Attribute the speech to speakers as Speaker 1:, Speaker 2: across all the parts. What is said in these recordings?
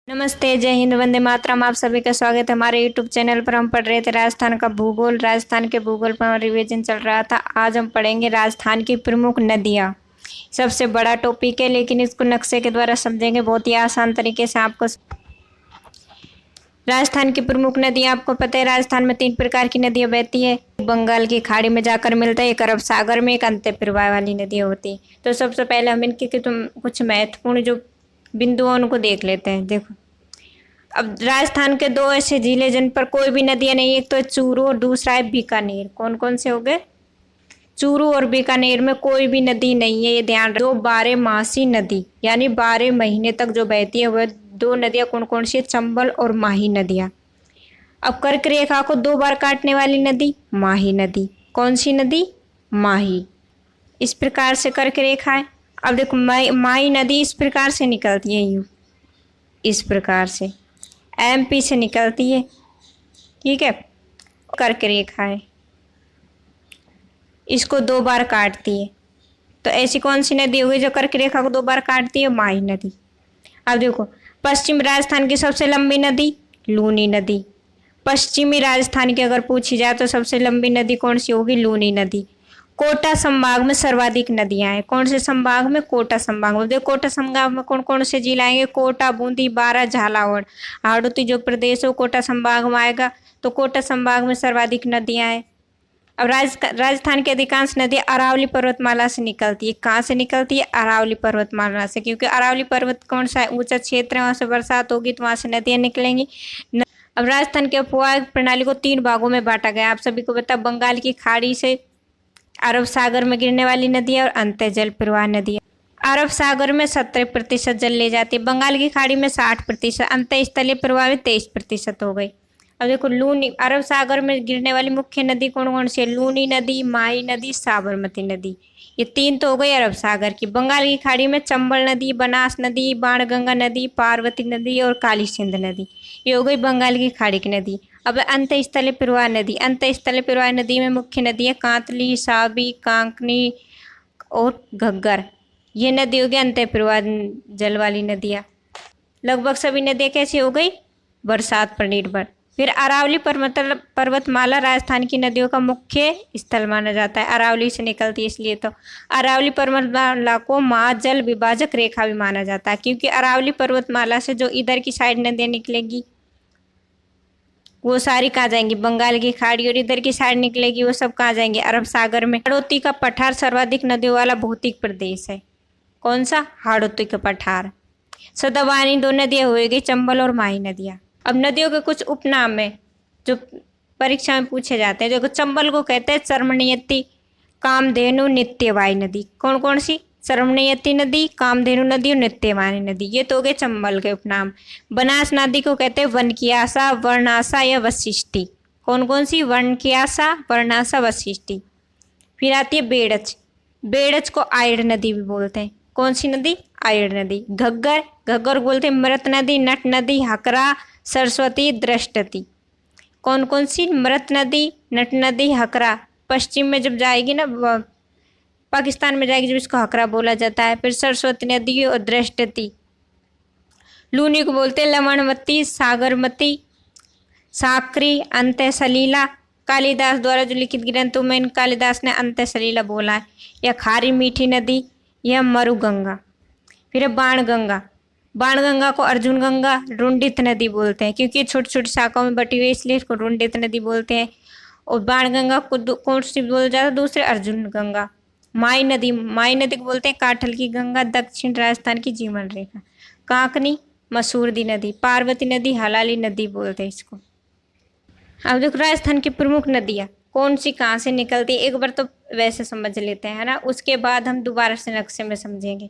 Speaker 1: नमस्ते, जय हिंद, वंदे मातरम। आप सभी का स्वागत है हमारे यूट्यूब चैनल पर। हम पढ़ रहे थे राजस्थान का भूगोल। राजस्थान के भूगोल पर रिवीजन चल रहा था। आज हम पढ़ेंगे राजस्थान की प्रमुख नदियाँ। सबसे बड़ा टॉपिक है, लेकिन इसको नक्शे के द्वारा समझेंगे बहुत ही आसान तरीके से आपको। राजस्थान की प्रमुख नदियाँ आपको पता है, राजस्थान में 3 प्रकार की नदियाँ बहती है। बंगाल की खाड़ी में जाकर मिलता है, एक अरब सागर में, एक अंत्य प्रवाह वाली नदियाँ होती है। तो सबसे पहले हम इनके कुछ महत्वपूर्ण जो बिंदु हैं उनको देख लेते हैं। देखो, अब राजस्थान के 2 ऐसे जिले जिन पर कोई भी नदियां नहीं है, एक तो है चूरू और दूसरा है बीकानेर। कौन कौन से हो गए? चूरू और बीकानेर में कोई भी नदी नहीं है, ये ध्यान रखो। दो 12 मासी नदी यानी 12 महीने तक जो बहती है वह 2 नदियां कौन कौन सी है? चंबल और माही नदियां। अब कर्क रेखा को 2 बार काटने वाली नदी माही नदी। कौन सी नदी? माही। इस प्रकार से कर्क रेखा है। अब देखो, माही नदी इस प्रकार से निकलती है, यूं इस प्रकार से एमपी से निकलती है, ठीक है। कर्क रेखा है, इसको 2 बार काटती है। तो ऐसी कौन सी नदी होगी जो कर्क रेखा को 2 बार काटती है? माही नदी। अब देखो, पश्चिम राजस्थान की सबसे लंबी नदी लूनी नदी। पश्चिमी राजस्थान की अगर पूछी जाए तो सबसे लंबी नदी कौन सी होगी? लूनी नदी। कोटा संभाग में सर्वाधिक नदियां हैं। कौन से संभाग में? कोटा संभाग में। देखो, कोटा संभाग में कौन कौन से जिले आएंगे? कोटा, बूंदी, बारां, झालावाड़, हाड़ौती जो प्रदेश है वो कोटा संभाग में आएगा। तो कोटा संभाग में सर्वाधिक नदियां हैं। अब राजस्थान की अधिकांश नदियां अरावली पर्वतमाला से निकलती है। कहाँ से निकलती है? अरावली पर्वतमाला से, क्योंकि अरावली पर्वत कौन सा ऊंचा क्षेत्र है, वहां से बरसात होगी तो वहां से नदियां निकलेंगी। अब राजस्थान के अपवाह प्रणाली को 3 भागों में बांटा गया। आप सभी को पता, बंगाल की खाड़ी से अरब सागर में गिरने वाली नदी है और अंतः जल प्रवाह नदी है। अरब सागर में 70% जल ले जाती है, बंगाल की खाड़ी में 60%, अंतः स्थलीय प्रवाह में 23% हो गई। अब देखो, लूनी अरब सागर में गिरने वाली मुख्य नदी कौन कौन सी है? लूनी नदी, माही नदी, साबरमती नदी। ये 3 तो हो गई अरब सागर की। बंगाल की खाड़ी में चंबल नदी, बनास नदी, बाणगंगा नदी, पार्वती नदी और काली सिंध नदी। ये हो गई बंगाल की खाड़ी की नदी। अब अंतःस्थलीय प्रवाह नदी। अंतःस्थलीय प्रवाह नदी में मुख्य नदी है कांतली, साबी, कांकनी और घग्गर। ये नदी हो गई अंतः प्रवाह जल वाली नदियाँ। लगभग सभी नदियाँ कैसी हो गई? बरसात पर निर्भर। फिर अरावली पर्वतमाला राजस्थान की नदियों का मुख्य स्थल माना जाता है। अरावली से निकलती है, इसलिए तो अरावली पर्वतमाला को महाजल विभाजक रेखा भी माना जाता है, क्योंकि अरावली पर्वतमाला से जो इधर की साइड नदियाँ निकलेगी वो सारी कहाँ जाएंगी? बंगाल की खाड़ी। और इधर की साइड निकलेगी वो सब कहाँ जाएंगे? अरब सागर में। हाड़ौती का पठार सर्वाधिक नदियों वाला भौतिक प्रदेश है। कौन सा? हाड़ौती का पठार। सदाबहानी 2 नदियाँ होगी, चंबल और माही नदियाँ। अब नदियों के कुछ उपनाम है जो परीक्षा में पूछे जाते हैं। देखो, चंबल को कहते हैं चर्मनियति, कामधेनु, नित्यवाही नदी। कौन कौन सी? चर्मनियति नदी, कामधेनु नदी और नित्यवाही नदी। ये तो हो गए चंबल के उपनाम। बनास नदी को कहते हैं वनकियासा, वर्णासा या वशिष्टि। कौन कौन सी? वनकियासा, वर्णासा, वशिष्टि। फिर आती है बेड़च। बेड़च को आयड़ नदी भी बोलते हैं। कौन सी नदी? आयड़ नदी। घग्गर, घग्गर बोलते हैं मृत नदी, नट नदी, हकरा, सरस्वती, दृष्टति। कौन कौन सी? मृत नदी, नट नदी, हकरा। पश्चिम में जब जाएगी ना, पाकिस्तान में जाएगी जब, इसको हकरा बोला जाता है। फिर सरस्वती नदी और दृष्टति। लूनी को बोलते हैं लवणवती, सागरमती, साकरी, अंतः सलीला। कालिदास द्वारा जो लिखित ग्रंथों में इन कालिदास ने अंतः सलीला बोला है। यह खारी मीठी नदी, यह मरुगंगा। फिर बाणगंगा। बाणगंगा को अर्जुन गंगा, रुंडित नदी बोलते हैं, क्योंकि छोटी छोटी शाखाओं में बटी हुई इसलिए इसको रुंडित नदी बोलते हैं। और बाणगंगा को कौन सी बोला जाता है? दूसरे अर्जुन गंगा। माई नदी, माई नदी को बोलते हैं काठल की गंगा, दक्षिण राजस्थान की जीवन रेखा। कांकनी, मसूरदी नदी। पार्वती नदी, हलाली नदी बोलते हैं इसको। अब देखो, राजस्थान की प्रमुख नदियाँ कौन सी कहाँ से निकलती है, एक बार तो वैसे समझ लेते हैं, है ना। उसके बाद हम दोबारा से नक्शे में समझेंगे।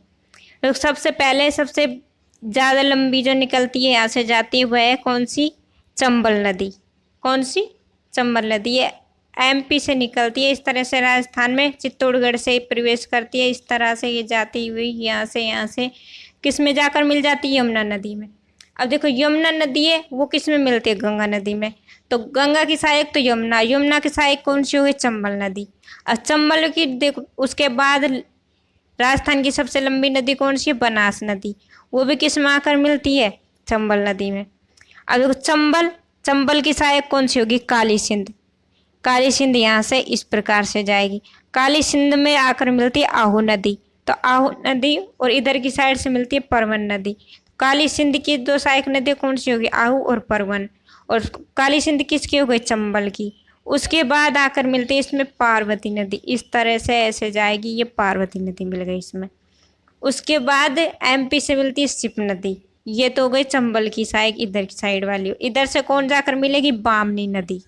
Speaker 1: तो सबसे पहले सबसे ज़्यादा लंबी जो निकलती है यहाँ से जाती है वह है कौन सी? चंबल नदी। कौन सी? चंबल नदी। ये एमपी से निकलती है, इस तरह से राजस्थान में चित्तौड़गढ़ से प्रवेश करती है। इस तरह से ये जाती हुई यहाँ से किस में जाकर मिल जाती है? यमुना नदी में। अब देखो, यमुना नदी है वो किस में मिलती है? गंगा नदी में। तो गंगा की सहायक तो यमुना, यमुना की सहायक कौन सी होगी? चंबल नदी। और चंबल की देखो उसके बाद राजस्थान की सबसे लंबी नदी कौन सी है? बनास नदी। वो भी किस में आकर मिलती है? चंबल नदी में। अब देखो चंबल, चंबल की सहायक कौन सी होगी? काली सिंध। काली सिंध यहाँ से इस प्रकार से जाएगी। काली सिंध में आकर मिलती है आहू नदी, तो आहू नदी और इधर की साइड से मिलती है परवन नदी। काली सिंध की दो सहायक नदी कौन सी होगी? आहू और परवन। और काली सिंध किसकी हो गई? चंबल की। उसके बाद आकर मिलती है इसमें पार्वती नदी। इस तरह से ऐसे जाएगी, ये पार्वती नदी मिल गई इसमें। उसके बाद एमपी से मिलती है सिप नदी। ये तो हो गई चंबल की सहायक इधर की साइड वाली। इधर से कौन जाकर मिलेगी? बामनी नदी।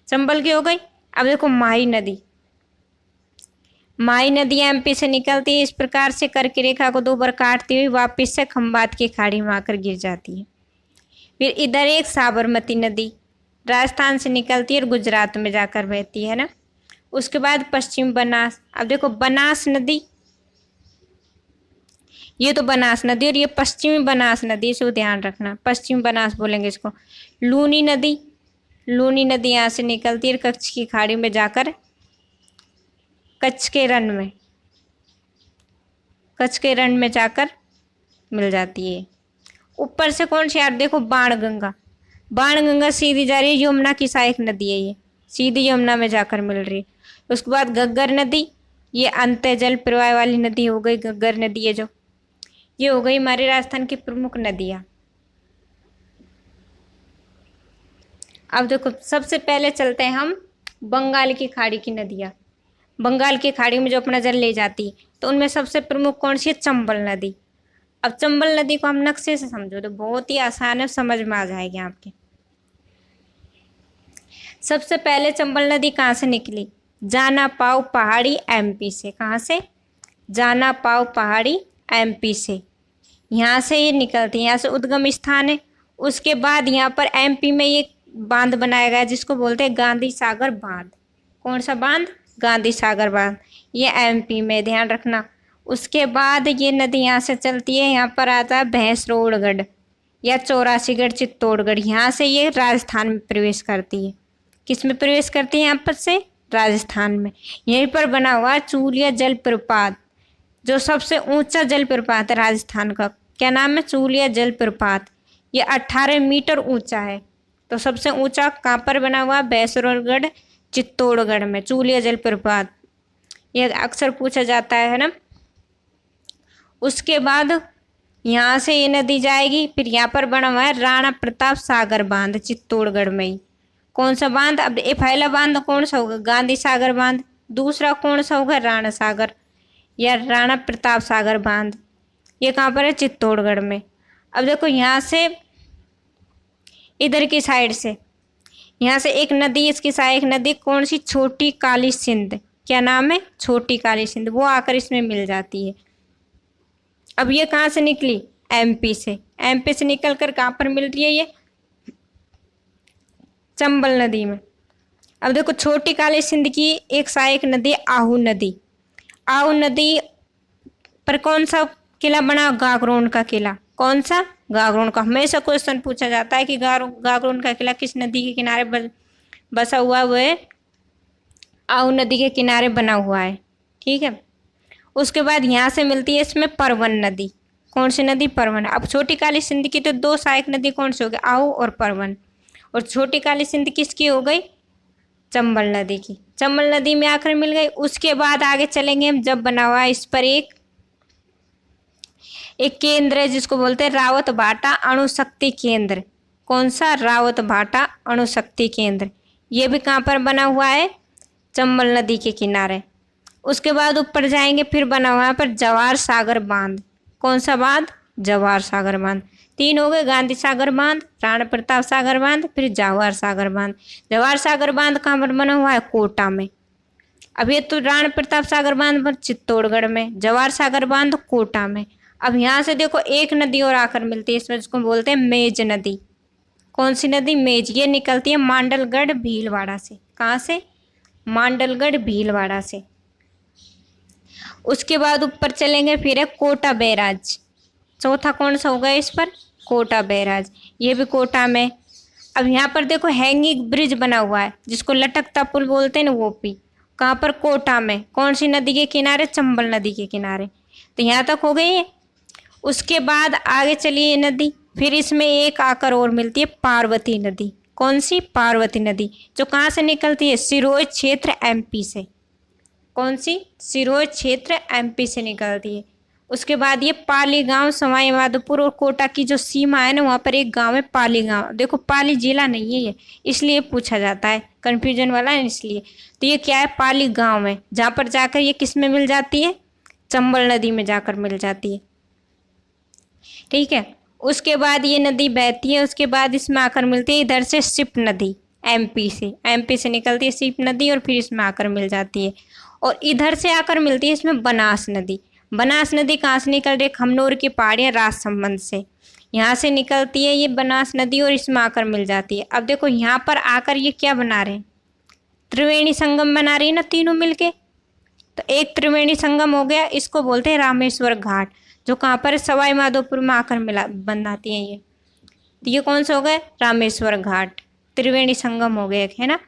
Speaker 1: चंबल की हो गई। अब देखो माही नदी। माही नदी एमपी से निकलती है, इस प्रकार से कर्क रेखा को दो बार काटती हुई वापिस से खंबात की खाड़ी में आकर गिर जाती है। फिर इधर एक साबरमती नदी राजस्थान से निकलती है और गुजरात में जाकर बहती है ना। उसके बाद पश्चिम बनास। अब देखो बनास नदी, ये तो बनास नदी और ये पश्चिमी बनास नदी, इसको ध्यान रखना, पश्चिमी बनास बोलेंगे इसको। लूनी नदी, लूनी नदी यहाँ से निकलती है कच्छ की खाड़ी में जाकर कच्छ के रण में, कच्छ के रण में जाकर मिल जाती है। ऊपर से कौन सी यार? देखो बाणगंगा। बाणगंगा सीधी जा रही है, यमुना की सहायक नदी है, ये सीधी यमुना में जाकर मिल रही है। उसके बाद घग्गर नदी, ये अंतः जल प्रवाह वाली नदी हो गई घग्गर नदी है जो। ये हो गई हमारे राजस्थान की प्रमुख नदियाँ। अब देखो सबसे पहले चलते हैं हम बंगाल की खाड़ी की नदियाँ। बंगाल की खाड़ी में जो अपना जल ले जाती है, तो उनमें सबसे प्रमुख कौन सी है? चंबल नदी। अब चंबल नदी को हम नक्शे से समझो तो बहुत ही आसान है, समझ में आ जाएगी आपके। सबसे पहले चंबल नदी कहाँ से निकली? जाना पाव पहाड़ी एमपी से। कहाँ से? जाना पाव पहाड़ी एमपी से, यहाँ से ये निकलती है, यहाँ से उद्गम स्थान है। उसके बाद यहाँ पर एमपी में ये बांध बनाया गया जिसको बोलते हैं गांधी सागर बांध। कौन सा बांध? गांधी सागर बांध। ये एमपी में, ध्यान रखना। उसके बाद ये नदी यहाँ से चलती है, यहाँ पर आता है भैंसरोडगढ़ या चौरासीगढ़ चित्तौड़गढ़। यहाँ से ये राजस्थान में प्रवेश करती है। किस में प्रवेश करती है? यहाँ पर से राजस्थान में। यहीं पर बना हुआ चूलिया जलप्रपात, जो सबसे ऊंचा जलप्रपात है राजस्थान का। क्या नाम है? चूलिया जलप्रपात। ये 18 मीटर ऊंचा है। तो सबसे ऊंचा कहाँ पर बना हुआ? भैंसरोडगढ़ चित्तौड़गढ़ में चूलिया जलप्रपात। यह अक्सर पूछा जाता है ना। उसके बाद यहाँ से ये नदी जाएगी, फिर यहाँ पर बना हुआ है राणा प्रताप सागर बांध चित्तौड़गढ़ में ही। कौन सा बांध? अब ये पहला बांध कौन सा होगा? गांधी सागर बांध। दूसरा कौन सा होगा? राणा सागर या राणा प्रताप सागर बांध। ये कहाँ पर है? चित्तौड़गढ़ में। अब देखो यहाँ से इधर की साइड से, यहाँ से एक नदी, इसकी सहायक नदी कौन सी? छोटी काली सिंध। क्या नाम है? छोटी काली सिंध। वो आकर इसमें मिल जाती है। अब ये कहाँ से निकली? एमपी से। एमपी से निकल कर कहाँ पर मिल रही है? ये चंबल नदी में। अब देखो छोटी काली सिंध की एक सहायक नदी आहू नदी। आहू नदी पर कौन सा किला बना? गागरोन का किला। कौन सा? गागरोन का। हमेशा क्वेश्चन पूछा जाता है कि गागरोन का किला किस नदी के किनारे बसा हुआ है? वो है आहू नदी के किनारे बना हुआ है। ठीक है। उसके बाद यहाँ से मिलती है इसमें परवन नदी। कौन सी नदी? परवन। अब छोटी काली सिंध की तो दो सहायक नदी कौन सी हो गई? आहू और परवन। और छोटी काली सिंध किसकी हो गई? चंबल नदी की। चंबल नदी में आकर मिल गई। उसके बाद आगे चलेंगे हम, जब बना हुआ है इस पर एक केंद्र है जिसको बोलते हैं रावत भाटा अणुशक्ति केंद्र। कौन सा? रावत भाटा अणुशक्ति केंद्र। ये भी कहाँ पर बना हुआ है? चंबल नदी के किनारे। उसके बाद ऊपर जाएंगे, फिर बना हुआ है पर जवाहर सागर बांध। कौन सा बांध? जवाहर सागर बांध। तीन हो गए, गांधी सागर बांध, राणा प्रताप सागर बांध, फिर जवाहर सागर बांध। जवाहर सागर बांध कहाँ पर बना हुआ है? कोटा में। अब ये तो राणा प्रताप सागर बांध पर चित्तौड़गढ़ में, जवाहर सागर बांध कोटा में। अब यहाँ से देखो एक नदी और आकर मिलती है इसमें, जिसको बोलते हैं मेज नदी। कौन सी नदी? मेज। ये निकलती है मांडलगढ़ भीलवाड़ा से। कहाँ से? मांडलगढ़ भीलवाड़ा से। उसके बाद ऊपर चलेंगे, फिर है कोटा बैराज। चौथा कौन सा होगा इस पर? कोटा बैराज। ये भी कोटा में। अब यहाँ पर देखो हैंगिंग ब्रिज बना हुआ है जिसको लटकता पुल बोलते हैं ना, वो भी कहाँ पर? कोटा में। कौन सी नदी के किनारे? चंबल नदी के किनारे। तो यहाँ तक हो गई है। उसके बाद आगे चलिए नदी, फिर इसमें एक आकर और मिलती है पार्वती नदी। कौन सी? पार्वती नदी, जो कहाँ से निकलती है? सिरोही क्षेत्र एमपी से। कौन सी? सिरोही क्षेत्र एमपी से निकलती है। उसके बाद ये पाली गांव सवाई माधोपुर और कोटा की जो सीमा है ना, वहाँ पर एक गांव है पाली गांव। देखो पाली जिला नहीं है ये, इसलिए पूछा जाता है, कंफ्यूजन वाला है इसलिए। तो ये क्या है? पाली गांव है, जहाँ पर जाकर ये किस में मिल जाती है? चंबल नदी में जाकर मिल जाती है। ठीक है, उसके बाद ये नदी बहती है, उसके बाद इसमें आकर मिलती है इधर से शिप नदी, एमपी से निकलती है शिप नदी और फिर इसमें आकर मिल जाती है। और इधर से आकर मिलती है इसमें बनास नदी। बनास नदी कहाँ से निकल रही है? खमनोर की पहाड़ियाँ राजसमंद से, यहाँ से निकलती है ये बनास नदी और इसमें आकर मिल जाती है। अब देखो यहाँ पर आकर ये क्या बना रहे हैं? त्रिवेणी संगम बना रही है ना तीनों मिलके। तो एक त्रिवेणी संगम हो गया, इसको बोलते हैं रामेश्वर घाट, जो कहाँ पर? सवाई माधोपुर में आकर मिला बनाती है ये। तो ये कौन सा हो गए? रामेश्वर घाट, त्रिवेणी संगम हो गया, है ना।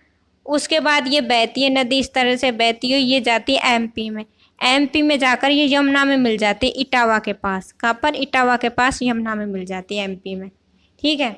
Speaker 1: उसके बाद ये बहती है नदी, इस तरह से बहती है, ये जाती है एमपी में। एमपी में जाकर ये यमुना में मिल जाती है इटावा के पास। कहाँ पर? इटावा के पास यमुना में मिल जाती है एमपी में। ठीक है,